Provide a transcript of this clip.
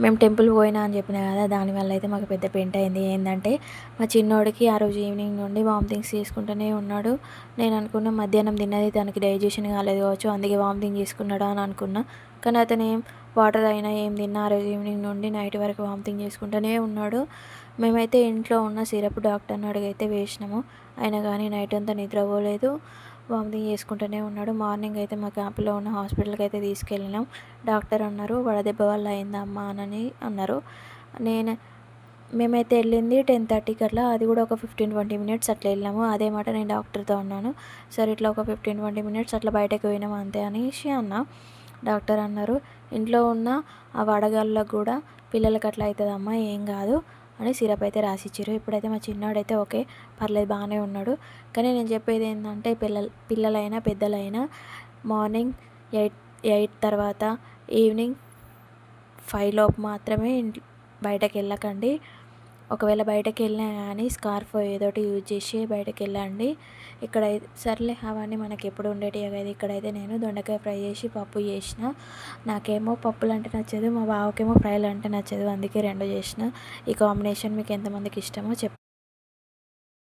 మేము టెంపుల్ పోయినా అని చెప్పినా కదా, దానివల్ల అయితే మాకు పెద్ద పెంట అయింది. ఏంటంటే మా చిన్నోడికి ఆ రోజు ఈవినింగ్ నుండి వామిటింగ్స్ చేసుకుంటూనే ఉన్నాడు. నేను అనుకున్న మధ్యాహ్నం తిన్నది తనకి డైజెషన్ కాలేదు కావచ్చు, అందుకే వామిటింగ్ చేసుకున్నాడా అని అనుకున్నా. కానీ అతను ఏం వాటర్ అయినా ఏం తిన్నా ఆ రోజు ఈవినింగ్ నుండి నైట్ వరకు వామిటింగ్ చేసుకుంటూనే ఉన్నాడు. మేమైతే ఇంట్లో ఉన్న సిరప్ డాక్టర్ని అడిగైతే వేసినాము. అయినా కానీ నైట్ అంతా నిద్రపోలేదు, వామిటింగ్ చేసుకుంటూనే ఉన్నాడు. మార్నింగ్ అయితే మా క్యాంపులో ఉన్న హాస్పిటల్కి అయితే తీసుకెళ్ళినాం. డాక్టర్ అన్నారు వడదెబ్బ వల్ల అయిందమ్మా అని అన్నారు. నేను మేమైతే వెళ్ళింది 10:30కి అట్లా, అది కూడా ఒక 15-20 మినిట్స్ అట్లా వెళ్ళాము. అదే మాట నేను డాక్టర్తో అన్నాను. సరే ఇట్లా ఒక 15-20 మినిట్స్ అట్లా బయటకు పోయినాము అంతే అనేసి అన్నా. డాక్టర్ అన్నారు ఇంట్లో ఉన్న ఆ వడగాళ్ళకు కూడా పిల్లలకి అట్లా అవుతుందమ్మా, ఏం కాదు అని సిరప్ అయితే రాసిచ్చారు. ఇప్పుడైతే మా చిన్నాడైతే ఓకే, పర్లేదు, బాగానే ఉన్నాడు. కానీ నేను చెప్పేది ఏంటంటే పిల్లలైనా పెద్దలైనా మార్నింగ్ 8 తర్వాత ఈవినింగ్ 5 లోపు మాత్రమే బయటకు వెళ్ళకండి. ఒకవేళ బయటకు వెళ్ళినా కానీ స్కార్ఫ్ ఏదోటి యూజ్ చేసి బయటకు వెళ్ళండి. ఇక్కడ సర్లే అవన్నీ మనకి ఎప్పుడు ఉండేటివి కదా. ఇక్కడైతే నేను దొండకాయ ఫ్రై చేసి పప్పు చేసిన. నాకేమో పప్పులు అంటే నచ్చదు, మా బావకేమో ఫ్రైలు అంటే నచ్చదు, అందుకే రెండు చేసిన. ఈ కాంబినేషన్ మీకు ఎంతమందికి ఇష్టమో